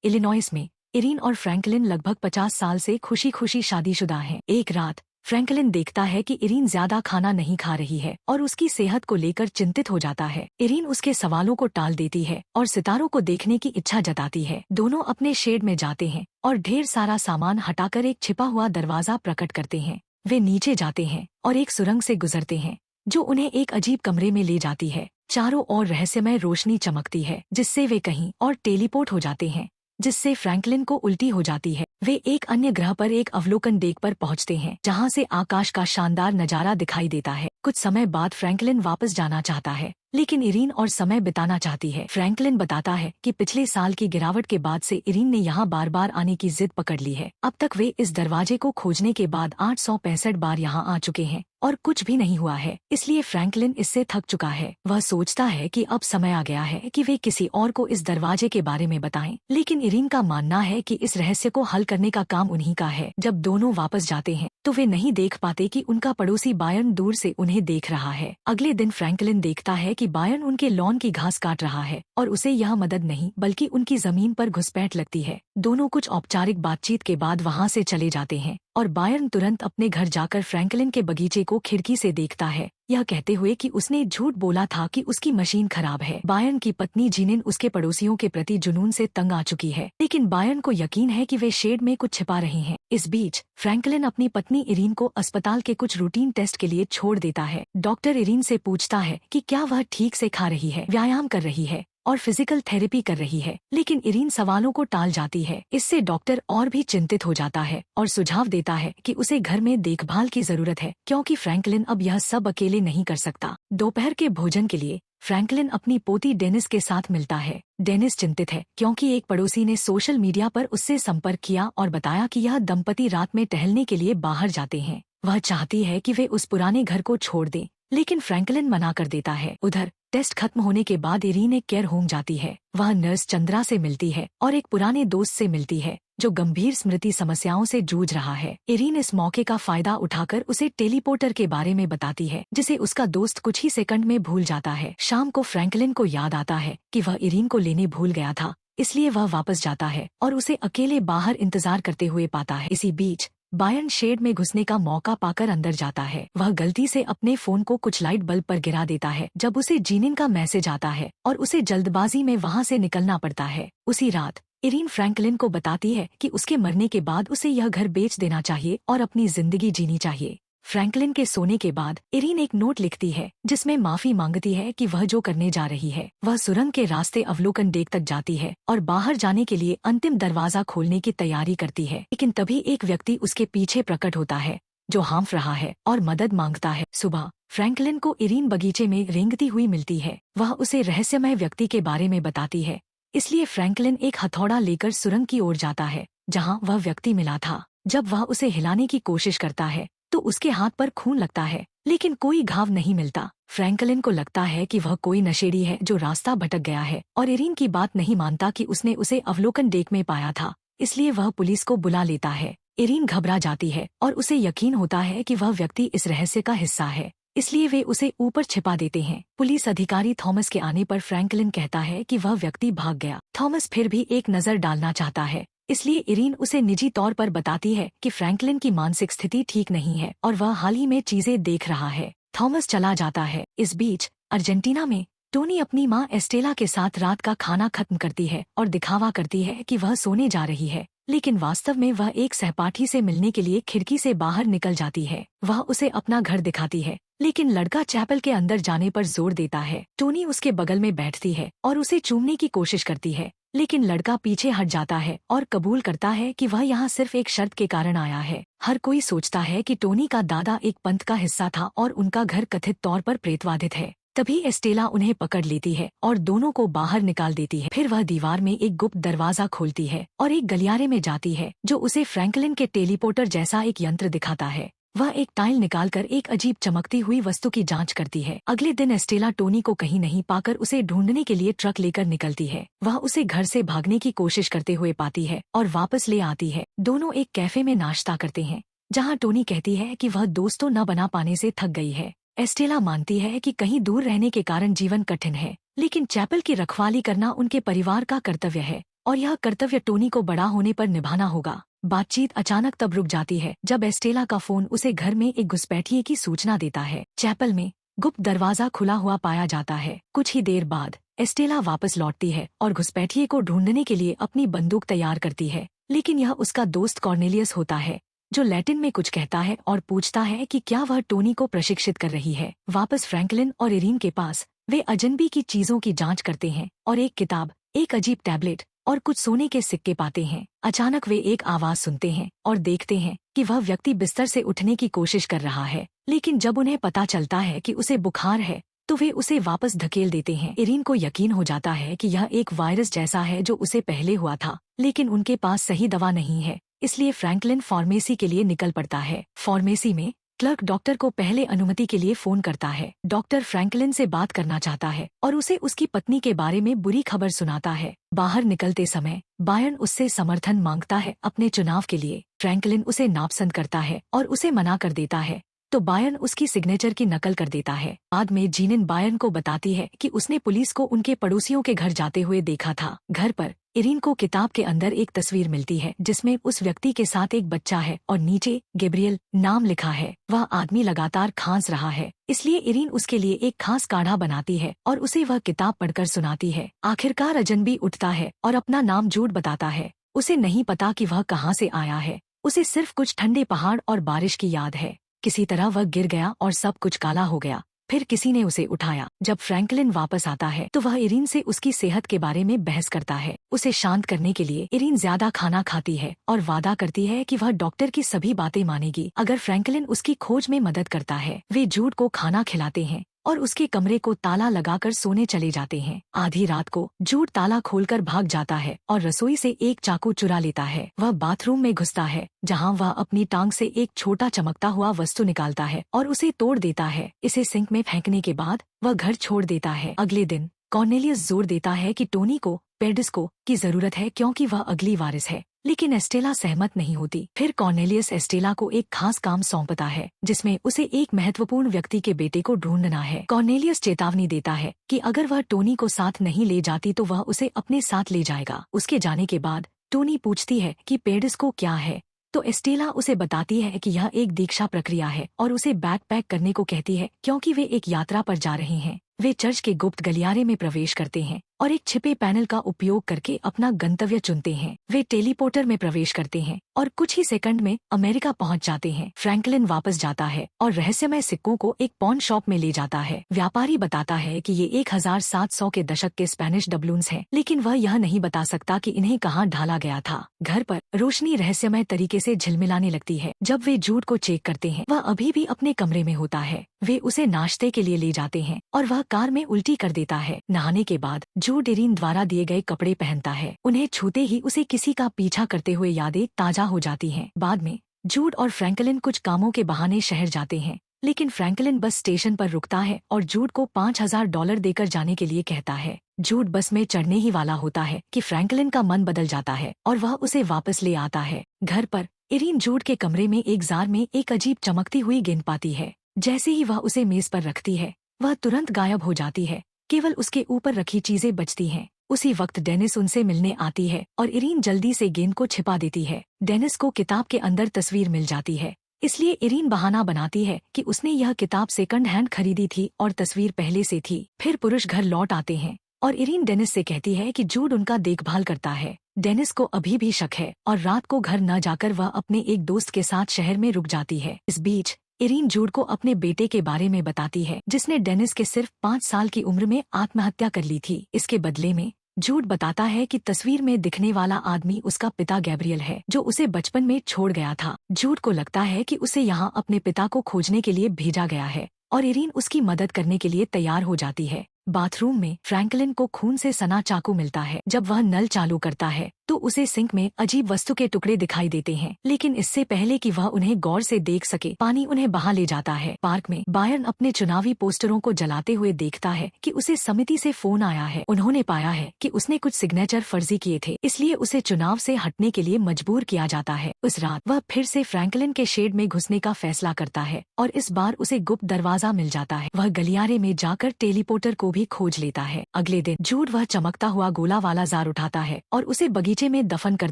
Illinois में Irene और Franklin लगभग 50 साल से खुशी खुशी शादीशुदा हैं। एक रात फ्रैंकलिन देखता है कि इरीन ज्यादा खाना नहीं खा रही है और उसकी सेहत को लेकर चिंतित हो जाता है। इरीन उसके सवालों को टाल देती है और सितारों को देखने की इच्छा जताती है। दोनों अपने शेड में जाते हैं और ढेर सारा सामान हटाकर एक छिपा हुआ दरवाजा प्रकट करते हैं। वे नीचे जाते हैं और एक सुरंग से गुजरते हैं जो उन्हें एक अजीब कमरे में ले जाती है। चारों ओर रहस्यमय रोशनी चमकती है जिससे वे कहीं और टेलीपोर्ट हो जाते हैं, जिससे फ्रैंकलिन को उल्टी हो जाती है। वे एक अन्य ग्रह पर एक अवलोकन डेक पर पहुंचते हैं जहां से आकाश का शानदार नजारा दिखाई देता है। कुछ समय बाद फ्रैंकलिन वापस जाना चाहता है लेकिन इरीन और समय बिताना चाहती है। फ्रैंकलिन बताता है कि पिछले साल की गिरावट के बाद से इरीन ने यहाँ बार बार आने की जिद पकड़ ली है। अब तक वे इस दरवाजे को खोजने के बाद 865 बार यहाँ आ चुके हैं और कुछ भी नहीं हुआ है, इसलिए फ्रैंकलिन इससे थक चुका है। वह सोचता है कि अब समय आ गया है कि वे किसी और को इस दरवाजे के बारे में बताएं, लेकिन इरीन का मानना है कि इस रहस्य को हल करने का काम उन्हीं का है। जब दोनों वापस जाते हैं तो वे नहीं देख पाते कि उनका पड़ोसी बायर्न दूर से उन्हें देख रहा है। अगले दिन फ्रैंकलिन देखता है कि बायर्न उनके लॉन की घास काट रहा है और उसे यह मदद नहीं बल्कि उनकी जमीन पर घुसपैठ लगती है। दोनों कुछ औपचारिक बातचीत के बाद वहाँ से चले जाते हैं और बायर्न तुरंत अपने घर जाकर फ्रैंकलिन के बगीचे को खिड़की से देखता है, यह कहते हुए कि उसने झूठ बोला था कि उसकी मशीन खराब है। बायर्न की पत्नी जीनिन उसके पड़ोसियों के प्रति जुनून से तंग आ चुकी है, लेकिन बायर्न को यकीन है कि वे शेड में कुछ छिपा रहे हैं। इस बीच फ्रैंकलिन अपनी पत्नी इरीन को अस्पताल के कुछ रूटीन टेस्ट के लिए छोड़ देता है। डॉक्टर इरीन से पूछता है कि क्या वह ठीक से खा रही है, व्यायाम कर रही है और फिजिकल थेरेपी कर रही है, लेकिन इरीन सवालों को टाल जाती है। इससे डॉक्टर और भी चिंतित हो जाता है और सुझाव देता है कि उसे घर में देखभाल की जरूरत है क्योंकि फ्रैंकलिन अब यह सब अकेले नहीं कर सकता। दोपहर के भोजन के लिए फ्रैंकलिन अपनी पोती डेनिस के साथ मिलता है। डेनिस चिंतित है क्योंकि एक पड़ोसी ने सोशल मीडिया पर उससे संपर्क किया और बताया कि यह दंपति रात में टहलने के लिए बाहर जाते हैं। वह चाहती है कि वे उस पुराने घर को छोड़ दें, लेकिन फ्रैंकलिन मना कर देता है। उधर टेस्ट खत्म होने के बाद इरीन एक केयर होम जाती है। वह नर्स चंद्रा से मिलती है और एक पुराने दोस्त से मिलती है जो गंभीर स्मृति समस्याओं से जूझ रहा है। इरीन इस मौके का फायदा उठाकर उसे टेलीपोर्टर के बारे में बताती है जिसे उसका दोस्त कुछ ही सेकंड में भूल जाता है। शाम को फ्रैंकलिन को याद आता है कि वह इरीन को लेने भूल गया था, इसलिए वह वापस जाता है और उसे अकेले बाहर इंतजार करते हुए पाता है। इसी बीच बायर्न शेड में घुसने का मौका पाकर अंदर जाता है। वह गलती से अपने फोन को कुछ लाइट बल्ब पर गिरा देता है जब उसे जीनिन का मैसेज आता है और उसे जल्दबाजी में वहां से निकलना पड़ता है। उसी रात इरीन फ्रैंकलिन को बताती है कि उसके मरने के बाद उसे यह घर बेच देना चाहिए और अपनी जिंदगी जीनी चाहिए। फ्रैंकलिन के सोने के बाद इरीन एक नोट लिखती है जिसमें माफी मांगती है कि वह जो करने जा रही है। वह सुरंग के रास्ते अवलोकन डेक तक जाती है और बाहर जाने के लिए अंतिम दरवाजा खोलने की तैयारी करती है, लेकिन तभी एक व्यक्ति उसके पीछे प्रकट होता है जो हाँफ रहा है और मदद मांगता है। सुबह फ्रैंकलिन को इरीन बगीचे में रेंगती हुई मिलती है। वह उसे रहस्यमय व्यक्ति के बारे में बताती है, इसलिए फ्रैंकलिन एक हथौड़ा लेकर सुरंग की ओर जाता है जहाँ वह व्यक्ति मिला था। जब वह उसे हिलाने की कोशिश करता है तो उसके हाथ पर खून लगता है, लेकिन कोई घाव नहीं मिलता। फ्रैंकलिन को लगता है कि वह कोई नशेड़ी है जो रास्ता भटक गया है और इरीन की बात नहीं मानता कि उसने उसे अवलोकन डेक में पाया था, इसलिए वह पुलिस को बुला लेता है। इरीन घबरा जाती है और उसे यकीन होता है कि वह व्यक्ति इस रहस्य का हिस्सा है, इसलिए वे उसे ऊपर छिपा देते हैं। पुलिस अधिकारी थॉमस के आने पर फ्रैंकलिन कहता है कि वह व्यक्ति भाग गया। थॉमस फिर भी एक नजर डालना चाहता है, इसलिए इरीन उसे निजी तौर पर बताती है कि फ्रैंकलिन की मानसिक स्थिति ठीक नहीं है और वह हाल ही में चीजें देख रहा है। थॉमस चला जाता है। इस बीच अर्जेंटीना में टोनी अपनी माँ एस्टेला के साथ रात का खाना खत्म करती है और दिखावा करती है कि वह सोने जा रही है, लेकिन वास्तव में वह एक सहपाठी से मिलने के लिए खिड़की से बाहर निकल जाती है। वह उसे अपना घर दिखाती है, लेकिन लड़का चैपल के अंदर जाने पर जोर देता है। टोनी उसके बगल में बैठती है और उसे चूमने की कोशिश करती है, लेकिन लड़का पीछे हट जाता है और कबूल करता है कि वह यहाँ सिर्फ एक शर्त के कारण आया है। हर कोई सोचता है कि टोनी का दादा एक पंथ का हिस्सा था और उनका घर कथित तौर पर प्रेतवाधित है। तभी एस्टेला उन्हें पकड़ लेती है और दोनों को बाहर निकाल देती है। फिर वह दीवार में एक गुप्त दरवाजा खोलती है और एक गलियारे में जाती है जो उसे फ्रैंकलिन के टेलीपोर्टर जैसा एक यंत्र दिखाता है। वह एक टाइल निकालकर एक अजीब चमकती हुई वस्तु की जांच करती है। अगले दिन एस्टेला टोनी को कहीं नहीं पाकर उसे ढूंढने के लिए ट्रक लेकर निकलती है। वह उसे घर से भागने की कोशिश करते हुए पाती है और वापस ले आती है। दोनों एक कैफे में नाश्ता करते हैं जहां टोनी कहती है कि वह दोस्तों न बना पाने से थक गई है। एस्टेला मानती है कि कहीं दूर रहने के कारण जीवन कठिन है, लेकिन चैपल की रखवाली करना उनके परिवार का कर्तव्य है। और यह कर्तव्य टोनी को बड़ा होने पर निभाना होगा। बातचीत अचानक तब रुक जाती है जब एस्टेला का फोन उसे घर में एक घुसपैठिए की सूचना देता है। चैपल में गुप्त दरवाजा खुला हुआ पाया जाता है। कुछ ही देर बाद एस्टेला वापस लौटती है और घुसपैठिए को ढूंढने के लिए अपनी बंदूक तैयार करती है, लेकिन यह उसका दोस्त कॉर्नेलियस होता है जो लैटिन में कुछ कहता है और पूछता है कि क्या वह टोनी को प्रशिक्षित कर रही है। वापस फ्रैंकलिन और इरीन के पास वे अजनबी की चीजों की जांच करते हैं और एक किताब, एक अजीब टैबलेट और कुछ सोने के सिक्के पाते हैं। अचानक वे एक आवाज सुनते हैं और देखते हैं कि वह व्यक्ति बिस्तर से उठने की कोशिश कर रहा है, लेकिन जब उन्हें पता चलता है कि उसे बुखार है तो वे उसे वापस धकेल देते हैं। इरीन को यकीन हो जाता है कि यह एक वायरस जैसा है जो उसे पहले हुआ था, लेकिन उनके पास सही दवा नहीं है, इसलिए फ्रैंकलिन फार्मेसी के लिए निकल पड़ता है। फार्मेसी में क्लर्क डॉक्टर को पहले अनुमति के लिए फोन करता है। डॉक्टर फ्रैंकलिन से बात करना चाहता है और उसे उसकी पत्नी के बारे में बुरी खबर सुनाता है। बाहर निकलते समय बायर्न उससे समर्थन मांगता है अपने चुनाव के लिए। फ्रैंकलिन उसे नापसंद करता है और उसे मना कर देता है, तो बायर्न उसकी सिग्नेचर की नकल कर देता है। बाद में जीनिन बायर्न को बताती है कि उसने पुलिस को उनके पड़ोसियों के घर जाते हुए देखा था। घर पर इरीन को किताब के अंदर एक तस्वीर मिलती है जिसमें उस व्यक्ति के साथ एक बच्चा है और नीचे गैब्रियल नाम लिखा है। वह आदमी लगातार खांस रहा है, इसलिए इरीन उसके लिए एक खास काढ़ा बनाती है और उसे वह किताब पढ़कर सुनाती है। आखिरकार अजनबी उठता है और अपना नाम झूठ बताता है। उसे नहीं पता कि वह कहाँ से आया है, उसे सिर्फ कुछ ठंडे पहाड़ और बारिश की याद है। किसी तरह वह गिर गया और सब कुछ काला हो गया। फिर किसी ने उसे उठाया। जब फ्रैंकलिन वापस आता है तो वह इरीन से उसकी सेहत के बारे में बहस करता है। उसे शांत करने के लिए इरीन ज्यादा खाना खाती है और वादा करती है कि वह डॉक्टर की सभी बातें मानेगी अगर फ्रैंकलिन उसकी खोज में मदद करता है। वे जूड को खाना खिलाते हैं और उसके कमरे को ताला लगाकर सोने चले जाते हैं। आधी रात को जूड ताला खोलकर भाग जाता है और रसोई से एक चाकू चुरा लेता है। वह बाथरूम में घुसता है जहां वह अपनी टांग से एक छोटा चमकता हुआ वस्तु निकालता है और उसे तोड़ देता है। इसे सिंक में फेंकने के बाद वह घर छोड़ देता है। अगले दिन कॉर्नेलियस जोर देता है कि टोनी को पेडिस्को की जरूरत है क्योंकि वह अगली वारिस है, लेकिन एस्टेला सहमत नहीं होती। फिर कॉर्नेलियस एस्टेला को एक खास काम सौंपता है जिसमें उसे एक महत्वपूर्ण व्यक्ति के बेटे को ढूंढना है। कॉर्नेलियस चेतावनी देता है कि अगर वह टोनी को साथ नहीं ले जाती तो वह उसे अपने साथ ले जाएगा। उसके जाने के बाद टोनी पूछती है कि पेडिस्को क्या है, तो एस्टेला उसे बताती है कि यह एक दीक्षा प्रक्रिया है और उसे बैकपैक करने को कहती है क्योंकि वे एक यात्रा पर जा रहे हैं। वे चर्च के गुप्त गलियारे में प्रवेश करते हैं और एक छिपे पैनल का उपयोग करके अपना गंतव्य चुनते हैं। वे टेलीपोर्टर में प्रवेश करते हैं और कुछ ही सेकंड में अमेरिका पहुंच जाते हैं। फ्रैंकलिन वापस जाता है और रहस्यमय सिक्कों को एक पॉन शॉप में ले जाता है। व्यापारी बताता है कि ये 1700 के दशक के स्पेनिश डबलून्स हैं, लेकिन वह यह नहीं बता सकता कि इन्हें कहाँ ढाला गया था। घर पर रोशनी रहस्यमय तरीके से झिलमिलाने लगती है। जब वे जूड को चेक करते हैं वह अभी भी अपने कमरे में होता है। वे उसे नाश्ते के लिए ले जाते हैं और वह कार में उल्टी कर देता है। नहाने के बाद जूड इरीन द्वारा दिए गए कपड़े पहनता है। उन्हें छूते ही उसे किसी का पीछा करते हुए यादें ताजा हो जाती हैं। बाद में जूड और फ्रैंकलिन कुछ कामों के बहाने शहर जाते हैं, लेकिन फ्रैंकलिन बस स्टेशन पर रुकता है और जूड को $5000 देकर जाने के लिए कहता है। जूड बस में चढ़ने ही वाला होता है कि फ्रैंकलिन का मन बदल जाता है और वह उसे वापस ले आता है। घर पर इरीन जूड के कमरे में एक जार में एक अजीब चमकती हुई गेंद पाती है। जैसे ही वह उसे मेज पर रखती है वह तुरंत गायब हो जाती है, केवल उसके ऊपर रखी चीजें बचती हैं। उसी वक्त डेनिस उनसे मिलने आती है और इरीन जल्दी से गेंद को छिपा देती है। डेनिस को किताब के अंदर तस्वीर मिल जाती है, इसलिए इरीन बहाना बनाती है कि उसने यह किताब सेकंड हैंड खरीदी थी और तस्वीर पहले से थी। फिर पुरुष घर लौट आते हैं और इरीन डेनिस से कहती है कि जूड उनका देखभाल करता है। डेनिस को अभी भी शक है और रात को घर न जाकर वह अपने एक दोस्त के साथ शहर में रुक जाती है। इस बीच इरीन जूड को अपने बेटे के बारे में बताती है जिसने डेनिस के सिर्फ 5 साल की उम्र में आत्महत्या कर ली थी। इसके बदले में जूड बताता है कि तस्वीर में दिखने वाला आदमी उसका पिता गैब्रियल है जो उसे बचपन में छोड़ गया था। जूड को लगता है कि उसे यहाँ अपने पिता को खोजने के लिए भेजा गया है और इरीन उसकी मदद करने के लिए तैयार हो जाती है। बाथरूम में फ्रैंकलिन को खून से सना चाकू मिलता है। जब वह नल चालू करता है तो उसे सिंक में अजीब वस्तु के टुकड़े दिखाई देते हैं, लेकिन इससे पहले कि वह उन्हें गौर से देख सके पानी उन्हें बहा ले जाता है। पार्क में बायर्न अपने चुनावी पोस्टरों को जलाते हुए देखता है कि उसे समिति से फोन आया है। उन्होंने पाया है कि उसने कुछ सिग्नेचर फर्जी किए थे, इसलिए उसे चुनाव से हटने के लिए मजबूर किया जाता है। उस रात वह फिर से फ्रैंकलिन के शेड में घुसने का फैसला करता है और इस बार उसे गुप्त दरवाजा मिल जाता है। वह गलियारे में जाकर टेलीपोर्टर को भी खोज लेता है। अगले दिन जूड वह चमकता हुआ गोला वाला जार उठाता है और उसे बगीचे में दफन कर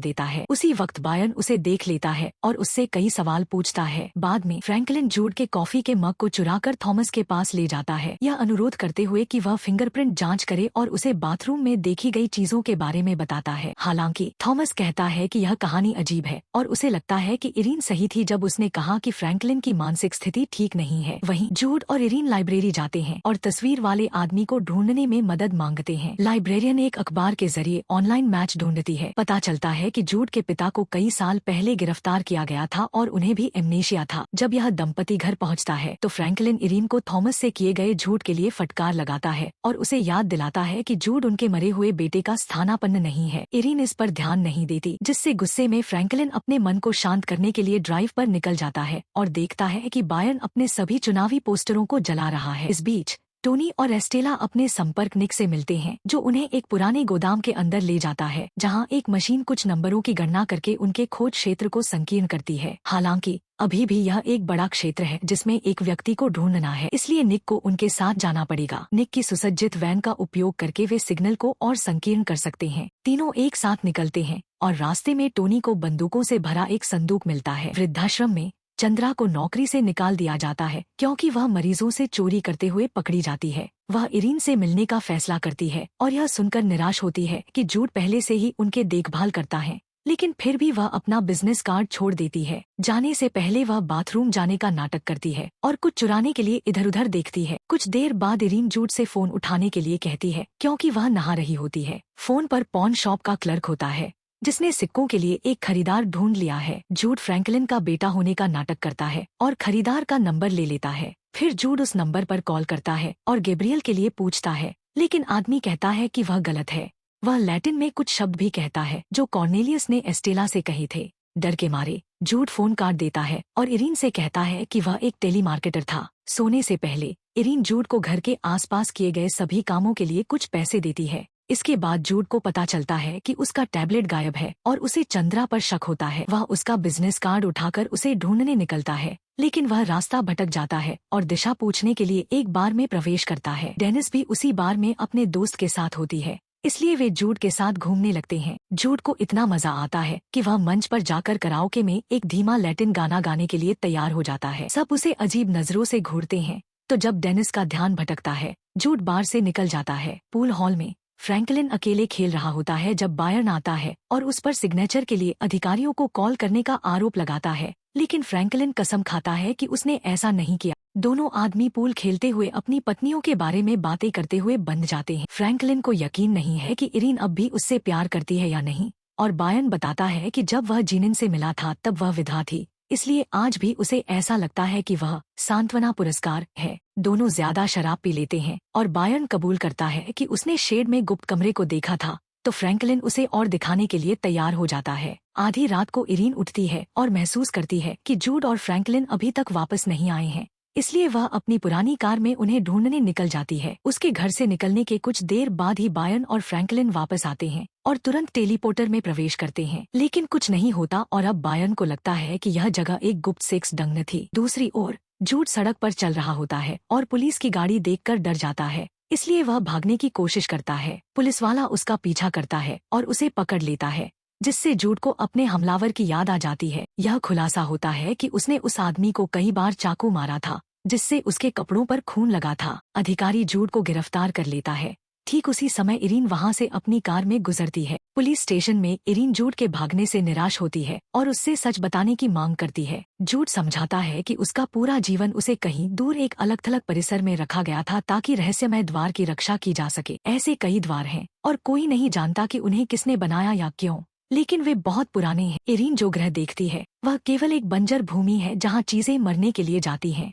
देता है। उसी वक्त बायर्न उसे देख लेता है और उससे कई सवाल पूछता है। बाद में फ्रैंकलिन जूड के कॉफी के मग को चुराकर थॉमस के पास ले जाता है, यह अनुरोध करते हुए कि वह फिंगरप्रिंट जांच करे और उसे बाथरूम में देखी गई चीजों के बारे में बताता है। हालांकि थॉमस कहता है कि यह कहानी अजीब है और उसे लगता है कि इरीन सही थी जब उसने कहा कि फ्रैंकलिन की मानसिक स्थिति ठीक नहीं है। वहीं जूड और इरीन लाइब्रेरी जाते हैं और तस्वीर वाले आदमी को ढूंढने में मदद मांगते हैं। लाइब्रेरियन एक अखबार के जरिए ऑनलाइन मैच ढूंढती है। पता चलता है कि जूड के पिता को कई साल पहले गिरफ्तार किया गया था और उन्हें भी एमनेशिया था। जब यह दंपति घर पहुंचता है तो फ्रैंकलिन इरीन को थॉमस से किए गए झूठ के लिए फटकार लगाता है और उसे याद दिलाता है कि जूड उनके मरे हुए बेटे का स्थानापन्न नहीं है। इरीन इस पर ध्यान नहीं देती, जिससे गुस्से में फ्रैंकलिन अपने मन को शांत करने के लिए ड्राइव पर निकल जाता है और देखता है कि बायर्न अपने सभी चुनावी पोस्टरों को जला रहा है। इस बीच टोनी और एस्टेला अपने संपर्क निक से मिलते हैं, जो उन्हें एक पुराने गोदाम के अंदर ले जाता है, जहां एक मशीन कुछ नंबरों की गणना करके उनके खोज क्षेत्र को संकीर्ण करती है। हालांकि अभी भी यह एक बड़ा क्षेत्र है जिसमें एक व्यक्ति को ढूंढना है, इसलिए निक को उनके साथ जाना पड़ेगा। निक की सुसज्जित वैन का उपयोग करके वे सिग्नल को और संकीर्ण कर सकते हैं। तीनों एक साथ निकलते हैं और रास्ते में टोनी को बंदूकों से भरा एक संदूक मिलता है। वृद्धाश्रम में चंद्रा को नौकरी से निकाल दिया जाता है क्योंकि वह मरीजों से चोरी करते हुए पकड़ी जाती है। वह इरीन से मिलने का फैसला करती है और यह सुनकर निराश होती है कि जूड पहले से ही उनके देखभाल करता है, लेकिन फिर भी वह अपना बिजनेस कार्ड छोड़ देती है। जाने से पहले वह बाथरूम जाने का नाटक करती है और कुछ चुराने के लिए इधर उधर देखती है। कुछ देर बाद इरीन जूड से फोन उठाने के लिए कहती है क्योंकि वह नहा रही होती है। फोन पर पॉन शॉप का क्लर्क होता है जिसने सिक्कों के लिए एक खरीदार ढूंढ लिया है। जूड फ्रैंकलिन का बेटा होने का नाटक करता है और खरीदार का नंबर ले लेता है। फिर जूड उस नंबर पर कॉल करता है और गैब्रियल के लिए पूछता है, लेकिन आदमी कहता है कि वह गलत है। वह लैटिन में कुछ शब्द भी कहता है जो कॉर्नेलियस ने एस्टेला से कहे थे। डर के मारे जूड फोन काट देता है और इरीन से कहता है कि वह एक टेलीमार्केटर था। सोने से पहले इरीन जूड को घर के आसपास किए गए सभी कामों के लिए कुछ पैसे देती है। इसके बाद जूड को पता चलता है कि उसका टैबलेट गायब है और उसे चंद्रा पर शक होता है। वह उसका बिजनेस कार्ड उठाकर उसे ढूंढने निकलता है, लेकिन वह रास्ता भटक जाता है और दिशा पूछने के लिए एक बार में प्रवेश करता है। डेनिस भी उसी बार में अपने दोस्त के साथ होती है, इसलिए वे जूड के साथ घूमने लगते हैं। जूड को इतना मजा आता है कि वह मंच पर जाकर कराओके में एक धीमा लैटिन गाना गाने के लिए तैयार हो जाता है। सब उसे अजीब नजरों से घूरते हैं। तो जब डेनिस का ध्यान भटकता है, जूड बार से निकल जाता है। पूल हॉल में फ्रैंकलिन अकेले खेल रहा होता है जब बायर्न आता है और उस पर सिग्नेचर के लिए अधिकारियों को कॉल करने का आरोप लगाता है, लेकिन फ्रैंकलिन कसम खाता है कि उसने ऐसा नहीं किया। दोनों आदमी पूल खेलते हुए अपनी पत्नियों के बारे में बातें करते हुए बंध जाते हैं। फ्रैंकलिन को यकीन नहीं है कि इरीन अब भी उससे प्यार करती है या नहीं, और बायर्न बताता है कि जब वह जीनिन से मिला था तब वह विधवा थी, इसलिए आज भी उसे ऐसा लगता है कि वह सांत्वना पुरस्कार है। दोनों ज्यादा शराब पी लेते हैं और बायर्न कबूल करता है कि उसने शेड में गुप्त कमरे को देखा था, तो फ्रैंकलिन उसे और दिखाने के लिए तैयार हो जाता है। आधी रात को इरीन उठती है और महसूस करती है कि जूड और फ्रैंकलिन अभी तक वापस नहीं आए हैं, इसलिए वह अपनी पुरानी कार में उन्हें ढूंढने निकल जाती है। उसके घर से निकलने के कुछ देर बाद ही बायर्न और फ्रैंकलिन वापस आते हैं और तुरंत टेलीपोर्टर में प्रवेश करते हैं, लेकिन कुछ नहीं होता और अब बायर्न को लगता है कि यह जगह एक गुप्त सेक्स डंगन थी। दूसरी ओर जूड सड़क पर चल रहा होता है और पुलिस की गाड़ी देखकर डर जाता है, इसलिए वह भागने की कोशिश करता है। पुलिस वाला उसका पीछा करता है और उसे पकड़ लेता है, जिससे जूड को अपने हमलावर की याद आ जाती है। यह खुलासा होता है कि उसने उस आदमी को कई बार चाकू मारा था, जिससे उसके कपड़ों पर खून लगा था। अधिकारी जूड को गिरफ्तार कर लेता है। ठीक उसी समय इरीन वहां से अपनी कार में गुजरती है। पुलिस स्टेशन में इरीन जूड के भागने से निराश होती है और उससे सच बताने की मांग करती है। जूड समझाता है कि उसका पूरा जीवन उसे कहीं दूर एक अलग थलग परिसर में रखा गया था ताकि रहस्यमय द्वार की रक्षा की जा सके। ऐसे कई द्वार हैं और कोई नहीं जानता कि उन्हें किसने बनाया या क्यों, लेकिन वे बहुत पुराने हैं। इरीन जो ग्रह देखती है वह केवल एक बंजर भूमि है जहाँ चीजें मरने के लिए जाती हैं।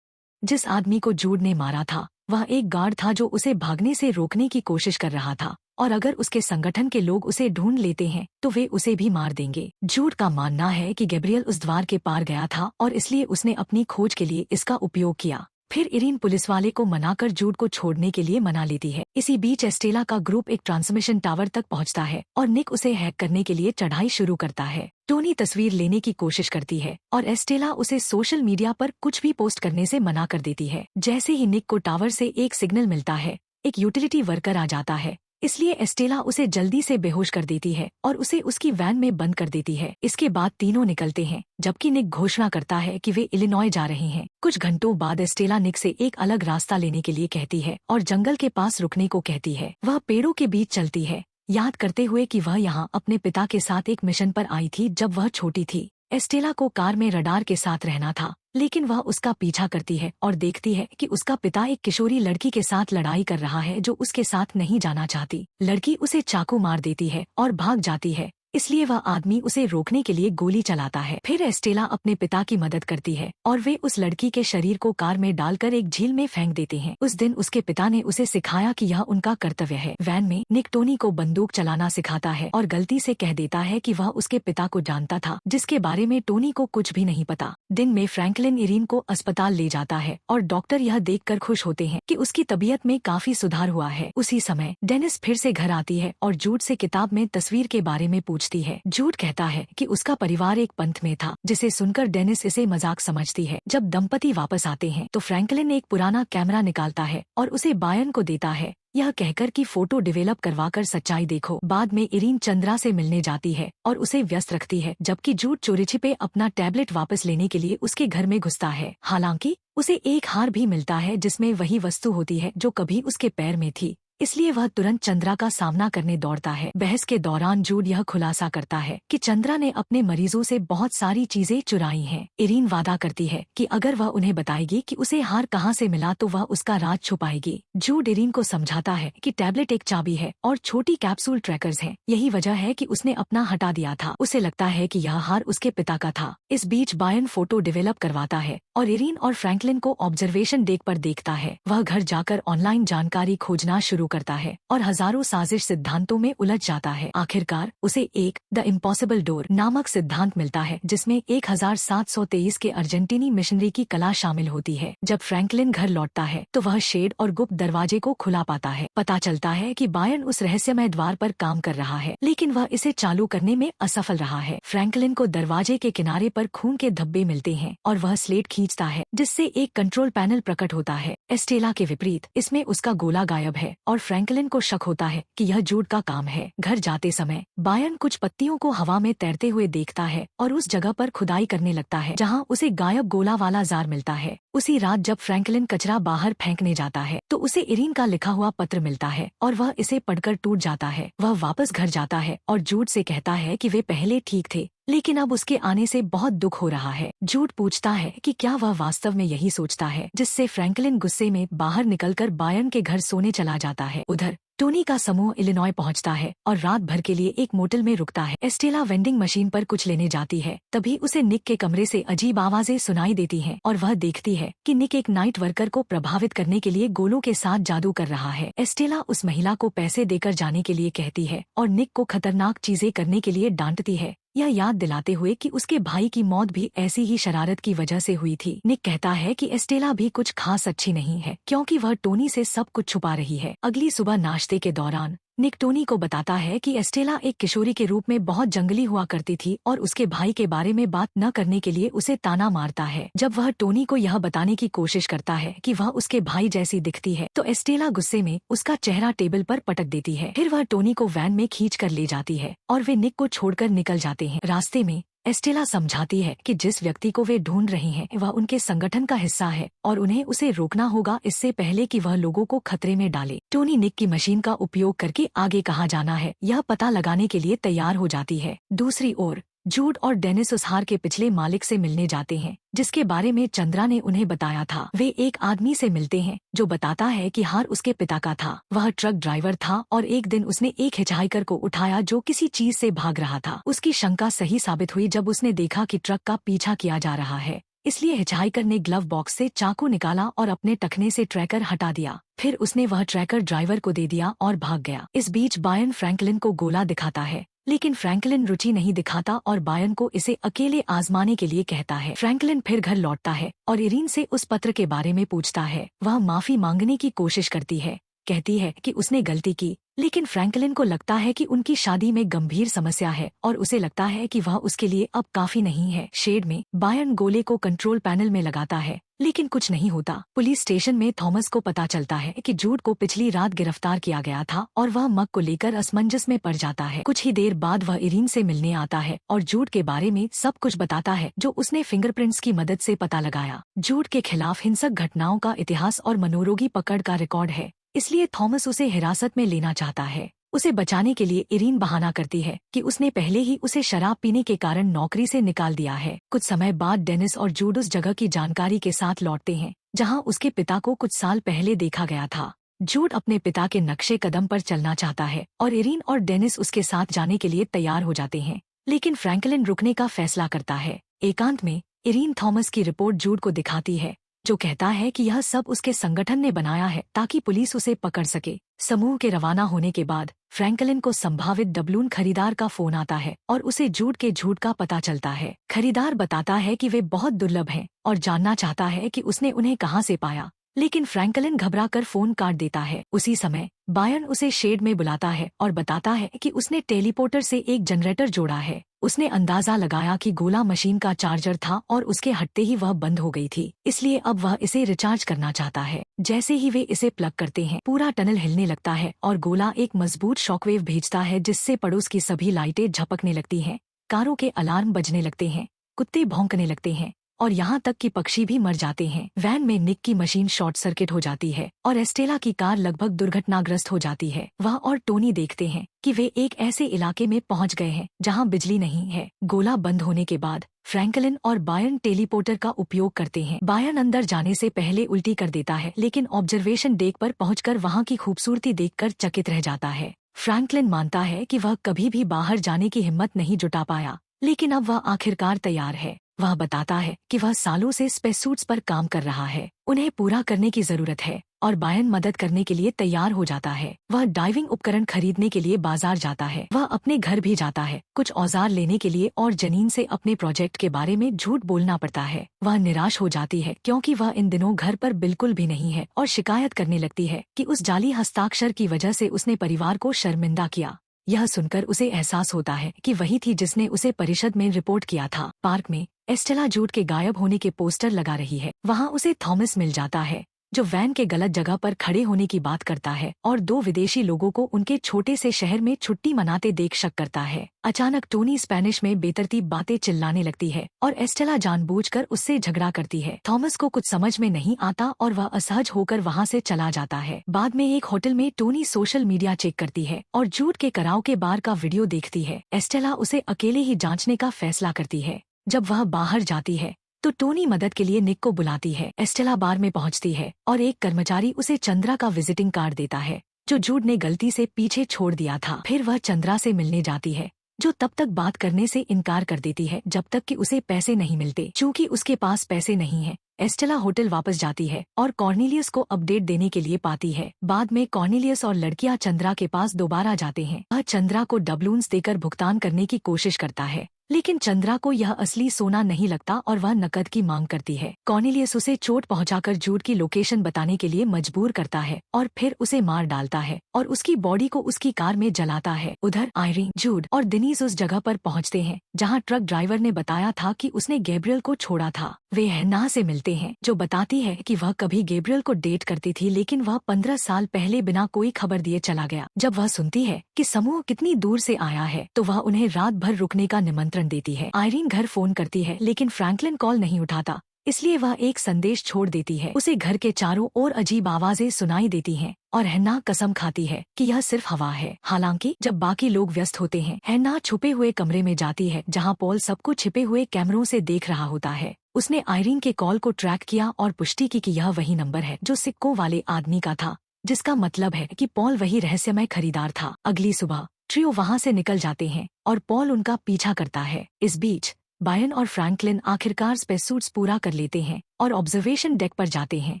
जिस आदमी को जूड ने मारा था वह एक गार्ड था जो उसे भागने से रोकने की कोशिश कर रहा था, और अगर उसके संगठन के लोग उसे ढूंढ लेते हैं तो वे उसे भी मार देंगे। जूड का मानना है कि गैब्रियल उस द्वार के पार गया था और इसलिए उसने अपनी खोज के लिए इसका उपयोग किया। फिर इरीन पुलिस वाले को मनाकर जूड को छोड़ने के लिए मना लेती है। इसी बीच एस्टेला का ग्रुप एक ट्रांसमिशन टावर तक पहुंचता है और निक उसे हैक करने के लिए चढ़ाई शुरू करता है। टोनी तस्वीर लेने की कोशिश करती है और एस्टेला उसे सोशल मीडिया पर कुछ भी पोस्ट करने से मना कर देती है। जैसे ही निक को टावर से एक सिग्नल मिलता है, एक यूटिलिटी वर्कर आ जाता है, इसलिए एस्टेला उसे जल्दी से बेहोश कर देती है और उसे उसकी वैन में बंद कर देती है। इसके बाद तीनों निकलते हैं, जबकि निक घोषणा करता है कि वे इलिनॉय जा रहे हैं। कुछ घंटों बाद एस्टेला निक से एक अलग रास्ता लेने के लिए कहती है और जंगल के पास रुकने को कहती है। वह पेड़ों के बीच चलती है, याद करते हुए कि वह यहाँ अपने पिता के साथ एक मिशन पर आई थी जब वह छोटी थी। एस्टेला को कार में रडार के साथ रहना था, लेकिन वह उसका पीछा करती है और देखती है कि उसका पिता एक किशोरी लड़की के साथ लड़ाई कर रहा है जो उसके साथ नहीं जाना चाहती। लड़की उसे चाकू मार देती है और भाग जाती है, इसलिए वह आदमी उसे रोकने के लिए गोली चलाता है। फिर एस्टेला अपने पिता की मदद करती है और वे उस लड़की के शरीर को कार में डालकर एक झील में फेंक देते हैं। उस दिन उसके पिता ने उसे सिखाया कि यह उनका कर्तव्य है। वैन में निक टोनी को बंदूक चलाना सिखाता है और गलती से कह देता है कि वह उसके पिता को जानता था, जिसके बारे में टोनी को कुछ भी नहीं पता। दिन में फ्रैंकलिन इरीन को अस्पताल ले जाता है और डॉक्टर यह देखकर खुश होते हैं कि उसकी तबीयत में काफी सुधार हुआ है। उसी समय डेनिस फिर से घर आती है और जूड से किताब में तस्वीर के बारे में पूछती है। जूड कहता है कि उसका परिवार एक पंथ में था, जिसे सुनकर डेनिस इसे मजाक समझती है। जब दंपति वापस आते हैं तो फ्रैंकलिन एक पुराना कैमरा निकालता है और उसे बायन को देता है, यह कहकर कि फोटो डेवलप करवाकर सच्चाई देखो। बाद में इरीन चंद्रा से मिलने जाती है और उसे व्यस्त रखती है, जबकि जूड चोरी छिपे अपना टैबलेट वापस लेने के लिए उसके घर में घुसता है। हालांकि उसे एक हार भी मिलता है जिसमें वही वस्तु होती है जो कभी उसके पैर में थी, इसलिए वह तुरंत चंद्रा का सामना करने दौड़ता है। बहस के दौरान जूड यह खुलासा करता है कि चंद्रा ने अपने मरीजों से बहुत सारी चीजें चुराई हैं। इरीन वादा करती है कि अगर वह उन्हें बताएगी कि उसे हार कहां से मिला तो वह उसका राज छुपाएगी। जूड इरीन को समझाता है कि टैबलेट एक चाबी है और छोटी कैप्सूल ट्रैकर्स हैं। यही वजह है कि उसने अपना हटा दिया था। उसे लगता है कि यह हार उसके पिता का था। इस बीच बायन फोटो डेवलप करवाता है और इरीन और फ्रैंकलिन को ऑब्जर्वेशन डेक पर देखता है। वह घर जाकर ऑनलाइन जानकारी खोजना शुरू करता है और हजारों साजिश सिद्धांतों में उलझ जाता है। आखिरकार उसे एक द इम्पॉसिबल डोर नामक सिद्धांत मिलता है, जिसमें 1723 के अर्जेंटीनी मिशनरी की कला शामिल होती है। जब फ्रैंकलिन घर लौटता है तो वह शेड और गुप्त दरवाजे को खुला पाता है। पता चलता है कि बायन उस रहस्यमय द्वार पर काम कर रहा है, लेकिन वह इसे चालू करने में असफल रहा है। फ्रैंकलिन को दरवाजे के किनारे पर खून के धब्बे मिलते हैं और वह स्लेट खींचता है, जिससे एक कंट्रोल पैनल प्रकट होता है। एस्टेला के विपरीत इसमें उसका गोला गायब है और फ्रैंकलिन को शक होता है कि यह जूड का काम है। घर जाते समय बायन कुछ पत्तियों को हवा में तैरते हुए देखता है और उस जगह पर खुदाई करने लगता है जहां उसे गायब गोला वाला जार मिलता है। उसी रात जब फ्रैंकलिन कचरा बाहर फेंकने जाता है तो उसे इरीन का लिखा हुआ पत्र मिलता है और वह इसे पढ़कर टूट जाता है। वह वापस घर जाता है और जूड से कहता है कि वे पहले ठीक थे, लेकिन अब उसके आने से बहुत दुख हो रहा है। जूड पूछता है कि क्या वह वास्तव में यही सोचता है, जिससे फ्रैंकलिन गुस्से में बाहर निकलकर बायन के घर सोने चला जाता है। उधर टोनी का समूह इलिनॉय पहुंचता है और रात भर के लिए एक मोटल में रुकता है। एस्टेला वेंडिंग मशीन पर कुछ लेने जाती है, तभी उसे निक के कमरे से अजीब आवाजें सुनाई देती हैं और वह देखती है कि निक एक नाइट वर्कर को प्रभावित करने के लिए गोलों के साथ जादू कर रहा है। एस्टेला उस महिला को पैसे देकर जाने के लिए कहती है और निक को खतरनाक चीजें करने के लिए डांटती है, यह याद दिलाते हुए कि उसके भाई की मौत भी ऐसी ही शरारत की वजह से हुई थी। निक कहता है कि एस्टेला भी कुछ खास अच्छी नहीं है, क्योंकि वह टोनी से सब कुछ छुपा रही है। अगली सुबह नाश्ते के दौरान निक टोनी को बताता है कि एस्टेला एक किशोरी के रूप में बहुत जंगली हुआ करती थी और उसके भाई के बारे में बात न करने के लिए उसे ताना मारता है। जब वह टोनी को यह बताने की कोशिश करता है कि वह उसके भाई जैसी दिखती है तो एस्टेला गुस्से में उसका चेहरा टेबल पर पटक देती है। फिर वह टोनी को वैन में खींच कर ले जाती है और वे निक को छोड़कर निकल जाते हैं। रास्ते में एस्टेला समझाती है कि जिस व्यक्ति को वे ढूंढ रहे हैं वह उनके संगठन का हिस्सा है और उन्हें उसे रोकना होगा इससे पहले कि वह लोगों को खतरे में डाले। टोनी निक की मशीन का उपयोग करके आगे कहाँ जाना है यह पता लगाने के लिए तैयार हो जाती है। दूसरी ओर जूड और डेनिस उस हार के पिछले मालिक से मिलने जाते हैं, जिसके बारे में चंद्रा ने उन्हें बताया था। वे एक आदमी से मिलते हैं जो बताता है कि हार उसके पिता का था। वह ट्रक ड्राइवर था और एक दिन उसने एक हिचहाइकर को उठाया जो किसी चीज से भाग रहा था। उसकी शंका सही साबित हुई जब उसने देखा कि ट्रक का पीछा किया जा रहा है। इसलिए हिचहाइकर ने ग्लव बॉक्स से चाकू निकाला और अपने टखने से ट्रैकर हटा दिया। फिर उसने वह ट्रैकर ड्राइवर को दे दिया और भाग गया। इस बीच बायन फ्रैंकलिन को गोला दिखाता है, लेकिन फ्रैंकलिन रुचि नहीं दिखाता और बायन को इसे अकेले आजमाने के लिए कहता है। फ्रैंकलिन फिर घर लौटता है और इरीन से उस पत्र के बारे में पूछता है। वह माफी मांगने की कोशिश करती है, कहती है कि उसने गलती की, लेकिन फ्रैंकलिन को लगता है कि उनकी शादी में गंभीर समस्या है और उसे लगता है कि वह उसके लिए अब काफी नहीं है। शेड में बायन गोले को कंट्रोल पैनल में लगाता है, लेकिन कुछ नहीं होता। पुलिस स्टेशन में थॉमस को पता चलता है कि जूड को पिछली रात गिरफ्तार किया गया था और वह मग को लेकर असमंजस में पड़ जाता है। कुछ ही देर बाद वह इरीन से मिलने आता है और जूड के बारे में सब कुछ बताता है जो उसने फिंगरप्रिंट्स की मदद से पता लगाया। जूड के खिलाफ हिंसक घटनाओं का इतिहास और मनोरोगी पकड़ का रिकॉर्ड है, इसलिए थॉमस उसे हिरासत में लेना चाहता है। उसे बचाने के लिए इरीन बहाना करती है कि उसने पहले ही उसे शराब पीने के कारण नौकरी से निकाल दिया है। कुछ समय बाद डेनिस और जूड उस जगह की जानकारी के साथ लौटते हैं जहां उसके पिता को कुछ साल पहले देखा गया था। जूड अपने पिता के नक्शे कदम पर चलना चाहता है और इरीन और डेनिस उसके साथ जाने के लिए तैयार हो जाते हैं, लेकिन फ्रैंकलिन रुकने का फैसला करता है। एकांत में इरीन थॉमस की रिपोर्ट जूड को दिखाती है, जो कहता है कि यह सब उसके संगठन ने बनाया है ताकि पुलिस उसे पकड़ सके। समूह के रवाना होने के बाद फ्रैंकलिन को संभावित डबलून खरीदार का फोन आता है और उसे जूड के झूठ का पता चलता है। खरीदार बताता है कि वे बहुत दुर्लभ हैं और जानना चाहता है कि उसने उन्हें कहां से पाया, लेकिन फ्रैंकलिन घबराकर फोन काट देता है। उसी समय बायन उसे शेड में बुलाता है और बताता है कि उसने टेलीपोर्टर से एक जनरेटर जोड़ा है। उसने अंदाजा लगाया कि गोला मशीन का चार्जर था और उसके हटते ही वह बंद हो गई थी, इसलिए अब वह इसे रिचार्ज करना चाहता है। जैसे ही वे इसे प्लग करते हैं, पूरा टनल हिलने लगता है और गोला एक मजबूत शॉकवेव भेजता है जिससे पड़ोस की सभी लाइटें झपकने लगती हैं, कारों के अलार्म बजने लगते हैं, कुत्ते भौंकने लगते हैं और यहाँ तक कि पक्षी भी मर जाते हैं। वैन में निक की मशीन शॉर्ट सर्किट हो जाती है और एस्टेला की कार लगभग दुर्घटनाग्रस्त हो जाती है। वह और टोनी देखते हैं कि वे एक ऐसे इलाके में पहुंच गए हैं जहां बिजली नहीं है। गोला बंद होने के बाद फ्रैंकलिन और बायन टेलीपोर्टर का उपयोग करते हैं। बायन अंदर जाने से पहले उल्टी कर देता है, लेकिन ऑब्जर्वेशन डेक पर पहुंचकर वहां की खूबसूरती देखकर चकित रह जाता है। फ्रैंकलिन मानता है कि वह कभी भी बाहर जाने की हिम्मत नहीं जुटा पाया, लेकिन अब वह आखिरकार तैयार है। वह बताता है कि वह सालों से स्पेससूट्स पर काम कर रहा है, उन्हें पूरा करने की जरूरत है और बायन मदद करने के लिए तैयार हो जाता है। वह डाइविंग उपकरण खरीदने के लिए बाजार जाता है। वह अपने घर भी जाता है कुछ औजार लेने के लिए और जनीन से अपने प्रोजेक्ट के बारे में झूठ बोलना पड़ता है। वह निराश हो जाती है क्योंकि वह इन दिनों घर पर बिल्कुल भी नहीं है और शिकायत करने लगती है कि उस जाली हस्ताक्षर की वजह से उसने परिवार को शर्मिंदा किया। यह सुनकर उसे एहसास होता है कि वही थी जिसने उसे परिषद में रिपोर्ट किया था। पार्क में एस्टेला जूड के गायब होने के पोस्टर लगा रही है। वहाँ उसे थॉमस मिल जाता है जो वैन के गलत जगह पर खड़े होने की बात करता है और दो विदेशी लोगों को उनके छोटे से शहर में छुट्टी मनाते देख शक करता है। अचानक टोनी स्पेनिश में बेतरतीब बातें चिल्लाने लगती है और एस्टेला जानबूझकर उससे झगड़ा करती है। थॉमस को कुछ समझ में नहीं आता और वह असहज होकर वहाँ से चला जाता है। बाद में एक होटल में टोनी सोशल मीडिया चेक करती है और जूड के कराओके बार का वीडियो देखती है। एस्टेला उसे अकेले ही जांचने का फैसला करती है। जब वह बाहर जाती है तो टोनी मदद के लिए निक को बुलाती है। एस्टेला बार में पहुंचती है और एक कर्मचारी उसे चंद्रा का विजिटिंग कार्ड देता है जो जूड ने गलती से पीछे छोड़ दिया था। फिर वह चंद्रा से मिलने जाती है जो तब तक बात करने से इनकार कर देती है जब तक कि उसे पैसे नहीं मिलते। चूंकि उसके पास पैसे नहीं है, एस्टेला होटल वापस जाती है और कॉर्नेलियस को अपडेट देने के लिए पाती है। बाद में कॉर्नेलियस और लड़कियां चंद्रा के पास दोबारा जाते हैं। वह चंद्रा को डबलून्स देकर भुगतान करने की कोशिश करता है, लेकिन चंद्रा को यह असली सोना नहीं लगता और वह नकद की मांग करती है। कॉर्नेलियस उसे चोट पहुंचाकर जूड की लोकेशन बताने के लिए मजबूर करता है और फिर उसे मार डालता है और उसकी बॉडी को उसकी कार में जलाता है। उधर आयरीन, जूड और दिनीज उस जगह पर पहुंचते हैं जहां ट्रक ड्राइवर ने बताया था कि उसने गैब्रियल को छोड़ा था। वे हन्ना से मिलते हैं जो बताती है कि वह कभी गैब्रियल को डेट करती थी, लेकिन वह 15 साल पहले बिना कोई खबर दिए चला गया। जब वह सुनती है कि समूह कितनी दूर से आया है तो वह उन्हें रात भर रुकने का निमंत्रण देती है। आयरीन घर फोन करती है लेकिन फ्रैंकलिन कॉल नहीं उठाता, इसलिए वह एक संदेश छोड़ देती है। उसे घर के चारों ओर अजीब आवाजें सुनाई देती हैं और हन्ना कसम खाती है कि यह सिर्फ हवा है। हालांकि जब बाकी लोग व्यस्त होते हैं, हन्ना छुपे हुए कमरे में जाती है जहां पॉल सबको छिपे हुए कैमरों से देख रहा होता है। उसने आयरीन के कॉल को ट्रैक किया और पुष्टि की कि यह वही नंबर है जो सिक्कों वाले आदमी का था, जिसका मतलब है कि पॉल वही रहस्यमय खरीदार था। अगली सुबह ट्रियो वहां से निकल जाते हैं और पॉल उनका पीछा करता है। इस बीच बायन और फ्रैंकलिन आखिरकार स्पेससूट्स पूरा कर लेते हैं और ऑब्जर्वेशन डेक पर जाते हैं।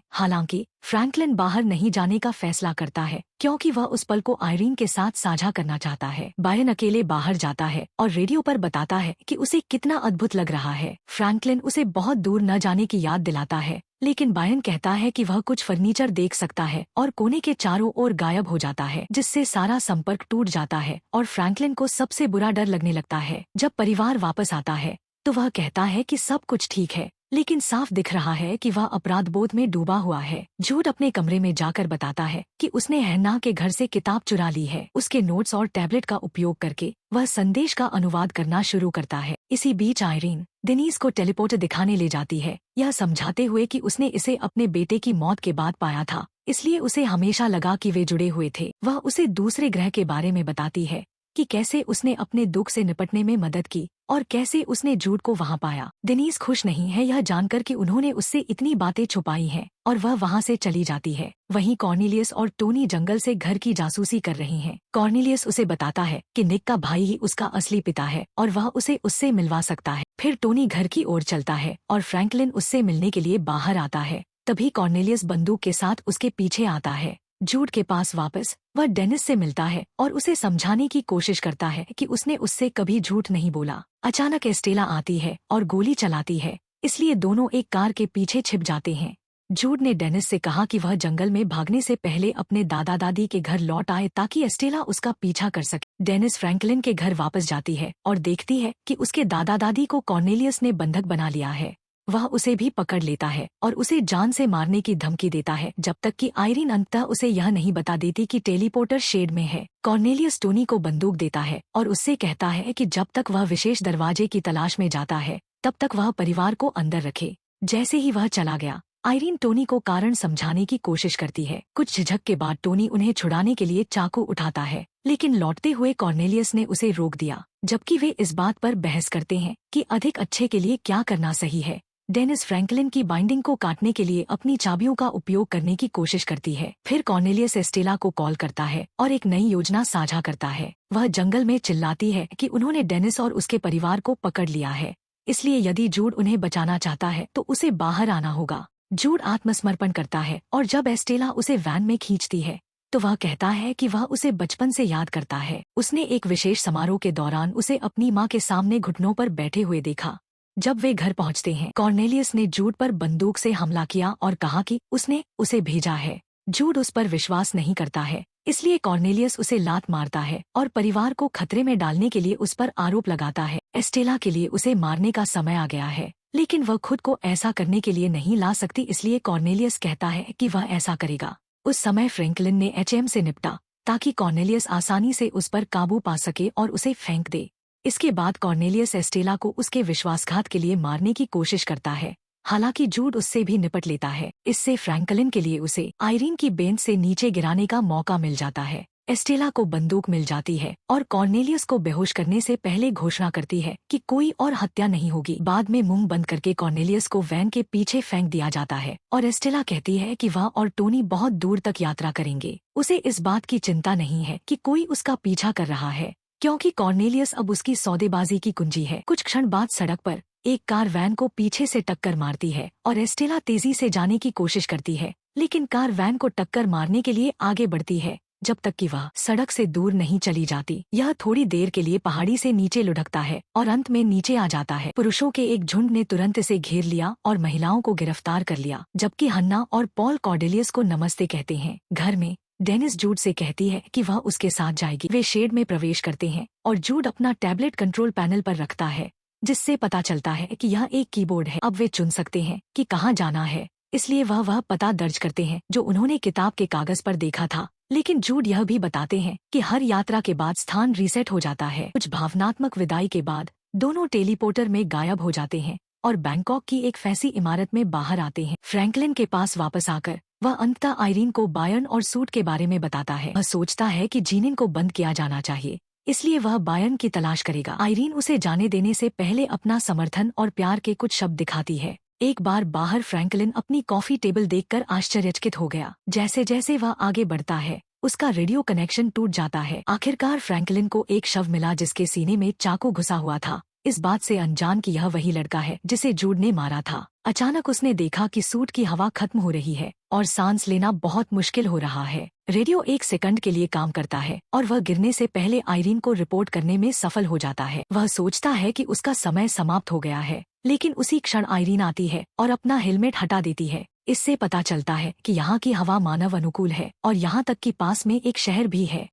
हालांकि फ्रैंकलिन बाहर नहीं जाने का फैसला करता है क्योंकि वह उस पल को आयरीन के साथ साझा करना चाहता है। बायन अकेले बाहर जाता है और रेडियो पर बताता है कि उसे कितना अद्भुत लग रहा है। फ्रैंकलिन उसे बहुत दूर न जाने की याद दिलाता है, लेकिन बायन कहता है कि वह कुछ फर्नीचर देख सकता है और कोने के चारों ओर गायब हो जाता है, जिससे सारा संपर्क टूट जाता है और फ्रैंकलिन को सबसे बुरा डर लगने लगता है। जब परिवार वापस आता है तो वह कहता है कि सब कुछ ठीक है, लेकिन साफ दिख रहा है कि वह अपराध बोध में डूबा हुआ है। जूड अपने कमरे में जाकर बताता है कि उसने हैना के घर से किताब चुरा ली है। उसके नोट्स और टैबलेट का उपयोग करके वह संदेश का अनुवाद करना शुरू करता है। इसी बीच आयरीन डेनिस को टेलीपोर्टर दिखाने ले जाती है, यह समझाते हुए कि उसने इसे अपने बेटे की मौत के बाद पाया था, इसलिए उसे हमेशा लगा कि वे जुड़े हुए थे। वह उसे दूसरे ग्रह के बारे में बताती है कि कैसे उसने अपने दुख से निपटने में मदद की और कैसे उसने जूड को वहां पाया। डेनिस खुश नहीं है यह जानकर कि उन्होंने उससे इतनी बातें छुपाई हैं और वह वहां से चली जाती है। वहीं कॉर्नेलियस और टोनी जंगल से घर की जासूसी कर रही हैं। कॉर्नेलियस उसे बताता है कि निक का भाई ही उसका असली पिता है और वह उसे उससे मिलवा सकता है। फिर टोनी घर की ओर चलता है और फ्रैंकलिन उससे मिलने के लिए बाहर आता है। तभी कॉर्नेलियस बंदूक के साथ उसके पीछे आता है। जूड के पास वापस वह डेनिस से मिलता है और उसे समझाने की कोशिश करता है कि उसने उससे कभी झूठ नहीं बोला। अचानक एस्टेला आती है और गोली चलाती है, इसलिए दोनों एक कार के पीछे छिप जाते हैं। जूड ने डेनिस से कहा कि वह जंगल में भागने से पहले अपने दादा दादी के घर लौट आए ताकि एस्टेला उसका पीछा कर सके। डेनिस फ्रैंकलिन के घर वापस जाती है और देखती है कि उसके दादा दादी को कॉर्नेलियस ने बंधक बना लिया है। वह उसे भी पकड़ लेता है और उसे जान से मारने की धमकी देता है जब तक कि आयरीन अंततः उसे यह नहीं बता देती कि टेलीपोर्टर शेड में है। कॉर्नेलियस टोनी को बंदूक देता है और उससे कहता है कि जब तक वह विशेष दरवाजे की तलाश में जाता है तब तक वह परिवार को अंदर रखे। जैसे ही वह चला गया, आयरीन टोनी को कारण समझाने की कोशिश करती है। कुछ झिझक के बाद टोनी उन्हें छुड़ाने के लिए चाकू उठाता है, लेकिन लौटते हुए कॉर्नेलियस ने उसे रोक दिया। जबकि वे इस बात पर बहस करते हैं कि अधिक अच्छे के लिए क्या करना सही है। डेनिस फ्रैंकलिन की बाइंडिंग को काटने के लिए अपनी चाबियों का उपयोग करने की कोशिश करती है। फिर कॉर्नेलियस एस्टेला को कॉल करता है और एक नई योजना साझा करता है। वह जंगल में चिल्लाती है कि उन्होंने डेनिस और उसके परिवार को पकड़ लिया है, इसलिए यदि जूड उन्हें बचाना चाहता है तो उसे बाहर आना होगा। जूड आत्मसमर्पण करता है और जब एस्टेला उसे वैन में खींचती है तो वह कहता है कि वह उसे बचपन से याद करता है। उसने एक विशेष समारोह के दौरान उसे अपनी माँ के सामने घुटनों पर बैठे हुए देखा। जब वे घर पहुंचते हैं, कॉर्नेलियस ने जूड पर बंदूक से हमला किया और कहा कि उसने उसे भेजा है। जूड उस पर विश्वास नहीं करता है, इसलिए कॉर्नेलियस उसे लात मारता है और परिवार को खतरे में डालने के लिए उस पर आरोप लगाता है। एस्टेला के लिए उसे मारने का समय आ गया है, लेकिन वह खुद को ऐसा करने के लिए नहीं ला सकती, इसलिए कॉर्नेलियस कहता है कि वह ऐसा करेगा। उस समय फ्रैंकलिन ने एचएम से निपटा ताकि कॉर्नेलियस आसानी से उस पर काबू पा सके और उसे फेंक दे। इसके बाद कॉर्नेलियस एस्टेला को उसके विश्वासघात के लिए मारने की कोशिश करता है, हालांकि जूड उससे भी निपट लेता है। इससे फ्रैंकलिन के लिए उसे आयरीन की बेंच से नीचे गिराने का मौका मिल जाता है। एस्टेला को बंदूक मिल जाती है और कॉर्नेलियस को बेहोश करने से पहले घोषणा करती है कि कोई और हत्या नहीं होगी। बाद में मुंह बंद करके कॉर्नेलियस को वैन के पीछे फेंक दिया जाता है और एस्टेला कहती है कि वह और टोनी बहुत दूर तक यात्रा करेंगे। उसे इस बात की चिंता नहीं है कि कोई उसका पीछा कर रहा है, क्योंकि कॉर्नेलियस अब उसकी सौदेबाजी की कुंजी है। कुछ क्षण बाद सड़क पर एक कार वैन को पीछे से टक्कर मारती है और एस्टेला तेजी से जाने की कोशिश करती है, लेकिन कार वैन को टक्कर मारने के लिए आगे बढ़ती है जब तक कि वह सड़क से दूर नहीं चली जाती। यह थोड़ी देर के लिए पहाड़ी से नीचे लुढ़कता है और अंत में नीचे आ जाता है। पुरुषों के एक झुंड ने तुरंत इसे घेर लिया और महिलाओं को गिरफ्तार कर लिया, जबकि हन्ना और पॉल कॉर्डेलियस को नमस्ते कहते हैं। घर में डेनिस जूड से कहती है कि वह उसके साथ जाएगी। वे शेड में प्रवेश करते हैं और जूड अपना टैबलेट कंट्रोल पैनल पर रखता है, जिससे पता चलता है कि यह एक कीबोर्ड है। अब वे चुन सकते हैं कि कहाँ जाना है, इसलिए वह पता दर्ज करते हैं जो उन्होंने किताब के कागज पर देखा था। लेकिन जूड यह भी बताते हैं कि हर यात्रा के बाद स्थान रीसेट हो जाता है। कुछ भावनात्मक विदाई के बाद दोनों टेलीपोर्टर में गायब हो जाते हैं और बैंकॉक की एक फैंसी इमारत में बाहर आते हैं। फ्रैंकलिन के पास वापस आकर वह अंततः आयरीन को बायर्न और सूट के बारे में बताता है। वह सोचता है कि जीनिंग को बंद किया जाना चाहिए, इसलिए वह बायर्न की तलाश करेगा। आयरीन उसे जाने देने से पहले अपना समर्थन और प्यार के कुछ शब्द दिखाती है। एक बार बाहर फ्रैंकलिन अपनी कॉफी टेबल देखकर आश्चर्यचकित हो गया। जैसे जैसे वह आगे बढ़ता है उसका रेडियो कनेक्शन टूट जाता है। आखिरकार फ्रैंकलिन को एक शव मिला जिसके सीने में चाकू घुसा हुआ था, इस बात से अनजान कि यह वही लड़का है जिसे जूड ने मारा था। अचानक उसने देखा कि सूट की हवा खत्म हो रही है और सांस लेना बहुत मुश्किल हो रहा है। रेडियो 1 सेकंड के लिए काम करता है और वह गिरने से पहले आइरीन को रिपोर्ट करने में सफल हो जाता है। वह सोचता है कि उसका समय समाप्त हो गया है, लेकिन उसी क्षण आइरीन आती है और अपना हेलमेट हटा देती है। इससे पता चलता है कि यहाँ की हवा मानव अनुकूल है और यहाँ तक कि पास में एक शहर भी है